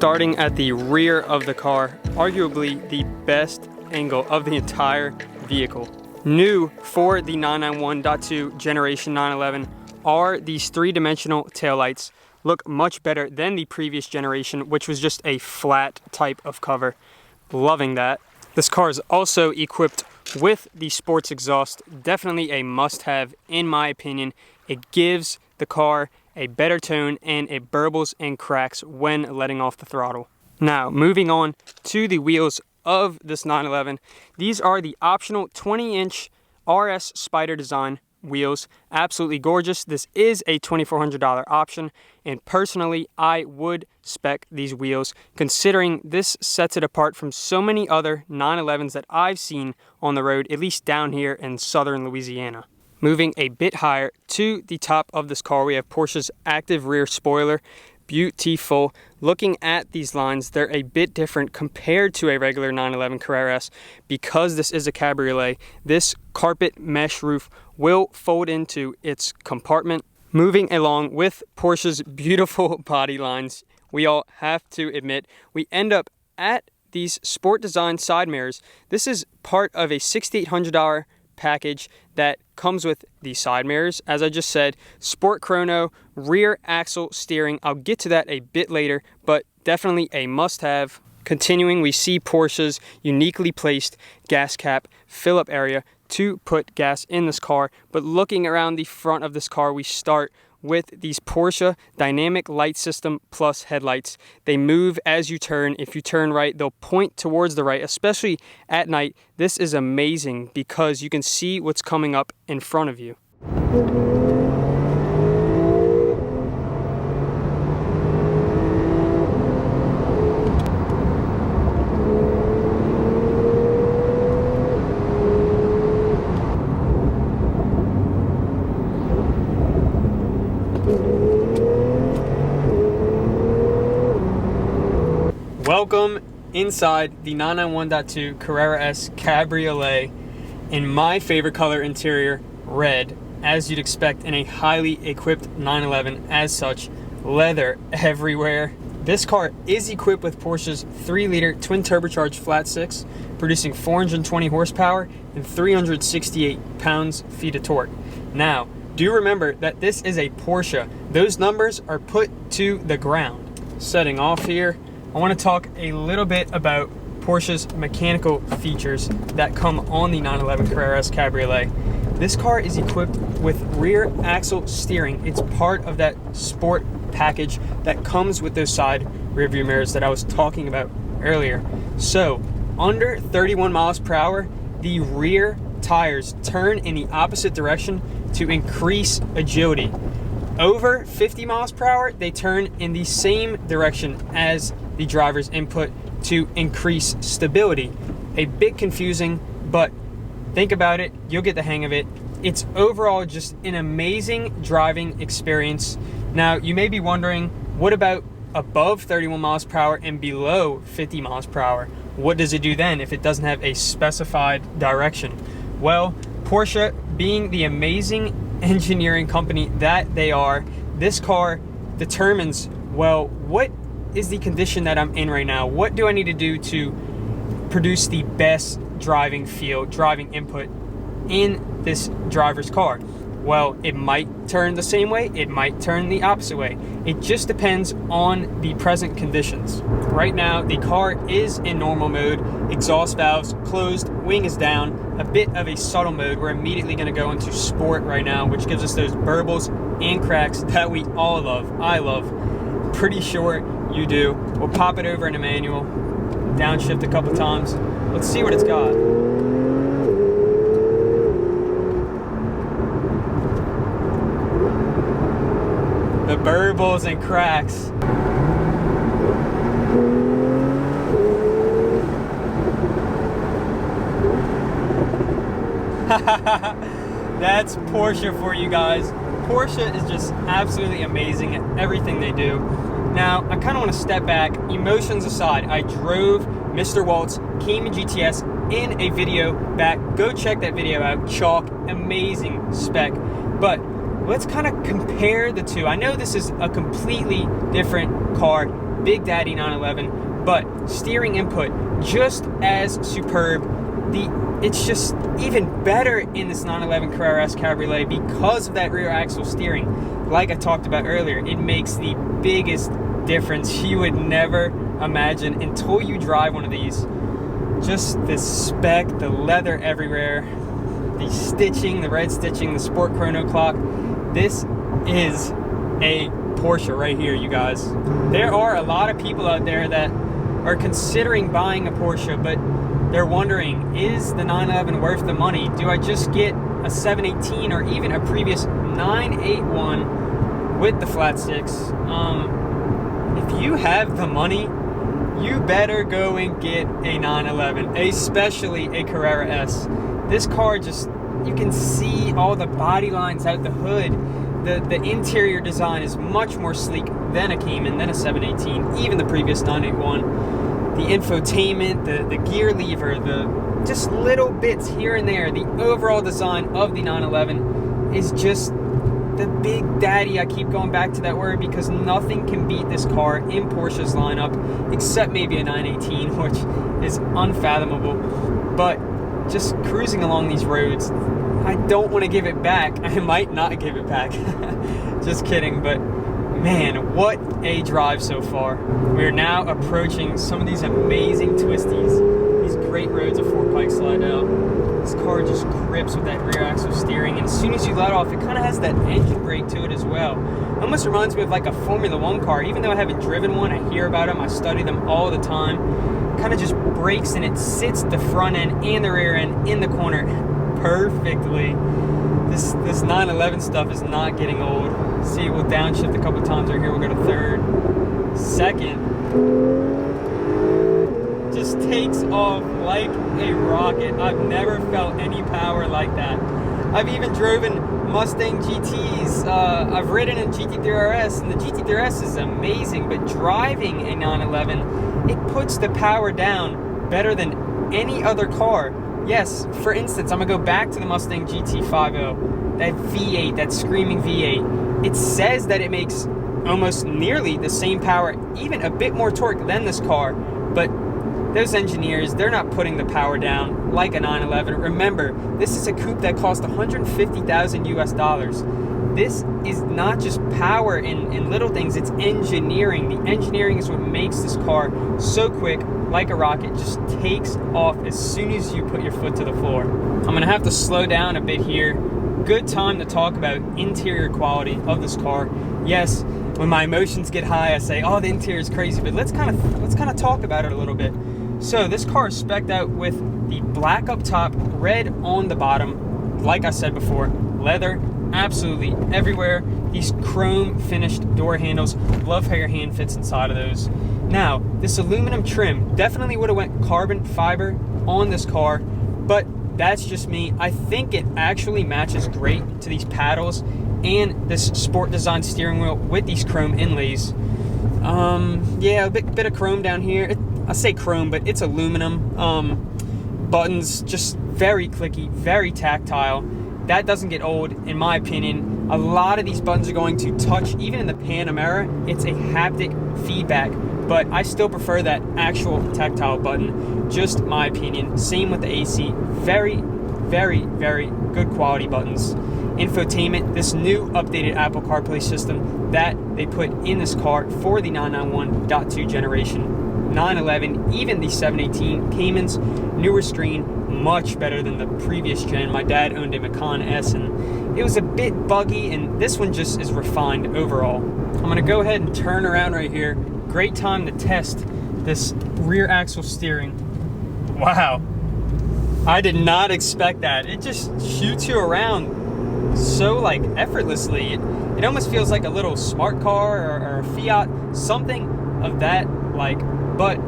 Starting at the rear of the car, arguably the best angle of the entire vehicle. New for the 991.2 Generation 911 are these three-dimensional taillights. Look much better than the previous generation, which was just a flat type of cover. Loving that. This car is also equipped with the sports exhaust. Definitely a must-have in my opinion. It gives the car a better tone and it burbles and cracks when letting off the throttle. Now, moving on to the wheels of this 911. These are the optional 20-inch RS Spider design wheels. Absolutely gorgeous. This is a $2,400 option, and personally, I would spec these wheels, considering this sets it apart from so many other 911s that I've seen on the road, at least down here in southern Louisiana. Moving a bit higher to the top of this car, we have Porsche's active rear spoiler. Beautiful. Looking at these lines, they're a bit different compared to a regular 911 Carrera S. Because this is a Cabriolet, this carpet mesh roof will fold into its compartment. Moving along with Porsche's beautiful body lines, we all have to admit, we end up at these sport design side mirrors. This is part of a $6,800 package that comes with the side mirrors, as I just said, sport chrono, rear axle steering. I'll get to that a bit later, but definitely a must-have. Continuing, we see Porsche's uniquely placed gas cap fill-up area to put gas in this car. But looking around the front of this car, we start with these Porsche dynamic light system plus headlights. They move as you turn. If you turn right, they'll point towards the right, especially at night. This is amazing because you can see what's coming up in front of you. Welcome inside the 991.2 Carrera S Cabriolet in my favorite color interior, red, as you'd expect in a highly equipped 911. As such, leather everywhere. This car is equipped with Porsche's 3-liter twin turbocharged flat six, producing 420 horsepower and 368 pounds-feet of torque. Now, do remember that this is a Porsche. Those numbers are put to the ground. Setting off here, I want to talk a little bit about Porsche's mechanical features that come on the 911 Carrera S Cabriolet. This car is equipped with rear axle steering. It's part of that sport package that comes with those side rear view mirrors that I was talking about earlier. So, under 31 miles per hour, the rear tires turn in the opposite direction to increase agility. Over 50 miles per hour, they turn in the same direction as the driver's input to increase stability. A bit confusing, but think about it, you'll get the hang of it. It's overall just an amazing driving experience. Now, you may be wondering, what about above 31 miles per hour and below 50 miles per hour? What does it do then if it doesn't have a specified direction? Well, Porsche, being the amazing engineering company that they are, this car determines, well, what is the condition that I'm in right now? What do I need to do to produce the best driving feel, driving input in this driver's car? Well, it might turn the same way, it might turn the opposite way. It just depends on the present conditions. Right now, the car is in normal mode, exhaust valves closed, wing is down, a bit of a subtle mode. We're immediately gonna go into sport right now, which gives us those burbles and cracks that we all love. I love. Pretty sure you do. We'll pop it over in a manual, downshift a couple times. Let's see what it's got. The burbles and cracks. That's Porsche for you guys. Porsche is just absolutely amazing at everything they do. Now, I kind of want to step back. Emotions aside, I drove Mr. Walt's Cayman GTS in a video back. Go check that video out. Chalk, amazing spec. But let's kind of compare the two. I know this is a completely different car Big Daddy 911, but steering input just as superb. It's just even better in this 911 Carrera S Cabriolet because of that rear axle steering. Like I talked about earlier, it makes the biggest difference you would never imagine until you drive one of these. Just the spec, the leather everywhere, the stitching, the red stitching, the sport chrono clock. This is a Porsche right here, you guys. There are a lot of people out there that are considering buying a Porsche, but they're wondering, is the 911 worth the money? Do I just get a 718 or even a previous 981 with the flat sticks? If you have the money, you better go and get a 911, especially a Carrera S. This car just, you can see all the body lines out the hood. The interior design is much more sleek than a Cayman, than a 718, even the previous 981. The infotainment, the gear lever, the just little bits here and there. The overall design of the 911 is just the Big Daddy. I keep going back to that word because nothing can beat this car in Porsche's lineup except maybe a 918, which is unfathomable. But just cruising along these roads, I don't want to give it back. I might not give it back. Just kidding, but man, what a drive so far. We're now approaching some of these amazing twisties, these great roads of Fort Pike slide out. This car just grips with that rear axle steering, and as soon as you let off, it kind of has that engine brake to it as well. It almost reminds me of like a Formula One car. Even though I haven't driven one, I hear about them, I study them all the time. Kind of just brakes, and it sits the front end and the rear end in the corner perfectly. This 911 stuff is not getting old. See, we'll downshift a couple times right here. We'll go to third, second. Just takes off like a rocket. I've never felt any power like that. I've even driven Mustang GTs. I've ridden in GT3 RS, and the GT3 RS is amazing, but driving a 911, it puts the power down better than any other car. Yes, for instance, I'm gonna go back to the Mustang GT50, that V8, that screaming V8. It says that it makes almost nearly the same power, even a bit more torque than this car, but those engineers, they're not putting the power down like a 911. Remember, this is a coupe that cost $150,000 US. This is not just power in little things, it's engineering. The engineering is what makes this car so quick, like a rocket, just takes off as soon as you put your foot to the floor. I'm gonna have to slow down a bit here. Good time to talk about interior quality of this car. Yes, when my emotions get high, I say, oh, the interior is crazy, but let's kind of talk about it a little bit. So this car is spec'd out with the black up top, red on the bottom. Like I said before, leather absolutely everywhere. These chrome finished door handles. Love how your hand fits inside of those. Now, this aluminum trim definitely would have went carbon fiber on this car, but that's just me. I think it actually matches great to these paddles and this sport design steering wheel with these chrome inlays. Yeah, a bit of chrome down here. I say chrome, but it's aluminum. Buttons just very clicky, very tactile. That doesn't get old, in my opinion. A lot of these buttons are going to touch. Even in the Panamera, it's a haptic feedback, but I still prefer that actual tactile button. Just my opinion. Same with the AC. Very, very, very good quality buttons. Infotainment, this new updated Apple CarPlay system that they put in this car for the 991.2 generation. 911, even the 718 Caymans, newer screen, much better than the previous gen. My dad owned a Macan S, and it was a bit buggy, and this one just is refined overall. I'm gonna go ahead and turn around right here. Great time to test this rear axle steering. Wow, I did not expect that. It just shoots you around so like effortlessly. It almost feels like a little smart car or a Fiat, something of that like. But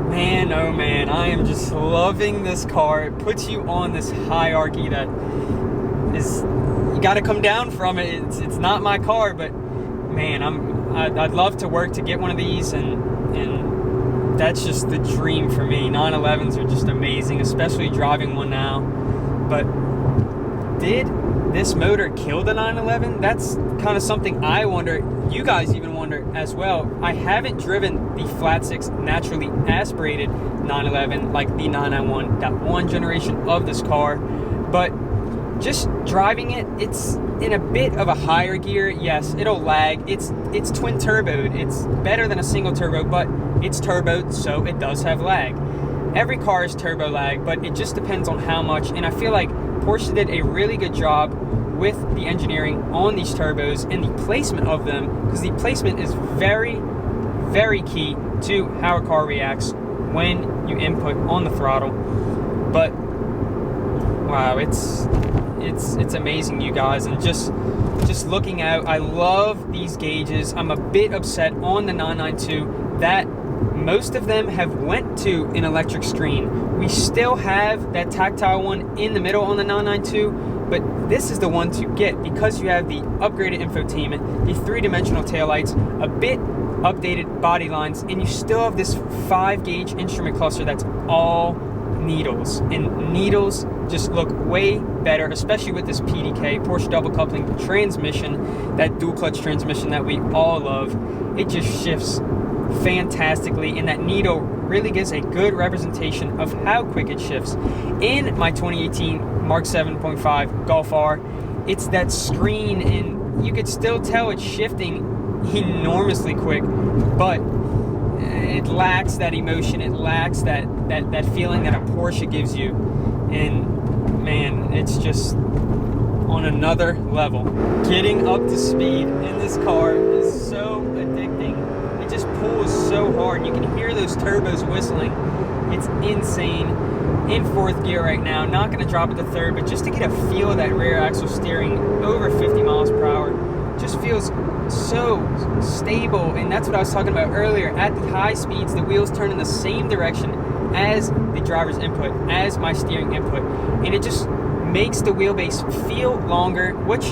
man, oh man, I am just loving this car. It puts you on this hierarchy that is, you got to come down from it. It's not my car, but man, I'd love to work to get one of these, and that's just the dream for me. 911s are just amazing, especially driving one now. But did this motor kill the 911? That's kind of something I wonder. You guys even wonder as well. I haven't driven the flat six naturally aspirated 911 like the 991.1 generation of this car, but just driving it, it's in a bit of a higher gear. Yes, it'll lag. It's twin turboed. It's better than a single turbo, but it's turboed, so it does have lag. Every car is turbo lag, but it just depends on how much. And I feel like Porsche did a really good job with the engineering on these turbos and the placement of them, because the placement is very, very key to how a car reacts when you input on the throttle. But wow, it's amazing, you guys. And just looking out, I love these gauges. I'm a bit upset on the 992 that most of them have went to an electric screen. We still have that tactile one in the middle on the 992, but this is the one to get because you have the upgraded infotainment, the three-dimensional taillights, a bit updated body lines, and you still have this 5-gauge instrument cluster that's all needles. And needles just look way better, especially with this PDK, Porsche double coupling transmission, that dual clutch transmission that we all love. It just shifts fantastically, and that needle really gives a good representation of how quick it shifts. In my 2018 Mark 7.5 Golf R, it's that screen, and you could still tell it's shifting enormously quick, but it lacks that emotion. It lacks that feeling that a Porsche gives you. And man, it's just on another level. Getting up to speed in this car is so addicting. It just pulls so hard. You can hear those turbos whistling. It's insane. In fourth gear right now, not going to drop it to third, but just to get a feel of that rear axle steering over 50 miles per hour, just feels so stable. And that's what I was talking about earlier. At the high speeds, the wheels turn in the same direction as the driver's input, as my steering input, and it just makes the wheelbase feel longer, which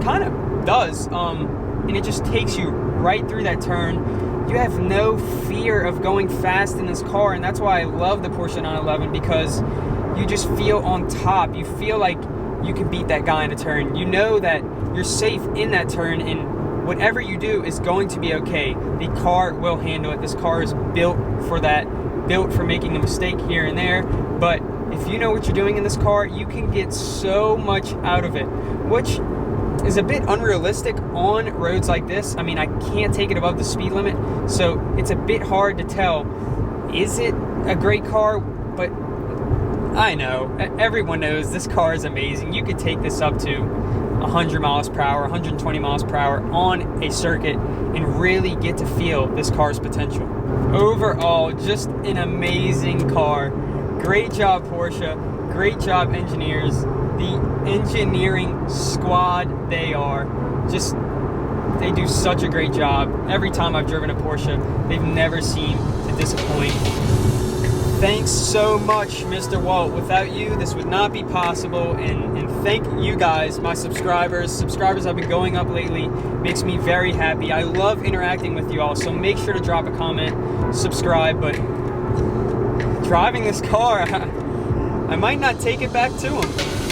kind of does, and it just takes you right through that turn. You have no fear of going fast in this car, and that's why I love the Porsche 911, because you just feel on top. You feel like you can beat that guy in a turn. You know that you're safe in that turn, and whatever you do is going to be okay. The car will handle it. This car is built for that, built for making a mistake here and there. But if you know what you're doing in this car, you can get so much out of it, which is a bit unrealistic on roads like this. I mean, I can't take it above the speed limit, so it's a bit hard to tell, is it a great car? But I know, everyone knows this car is amazing. You could take this up to 100 miles per hour, 120 miles per hour on a circuit and really get to feel this car's potential. Overall, just an amazing car. Great job, Porsche. Great job, engineers. The engineering squad they are. Just, they do such a great job. Every time I've driven a Porsche, they've never seemed to disappoint. Thanks so much, Mr. Walt. Without you, this would not be possible. And thank you guys, my subscribers. Subscribers have been going up lately. Makes me very happy. I love interacting with you all, so make sure to drop a comment, subscribe. But driving this car, I might not take it back to him.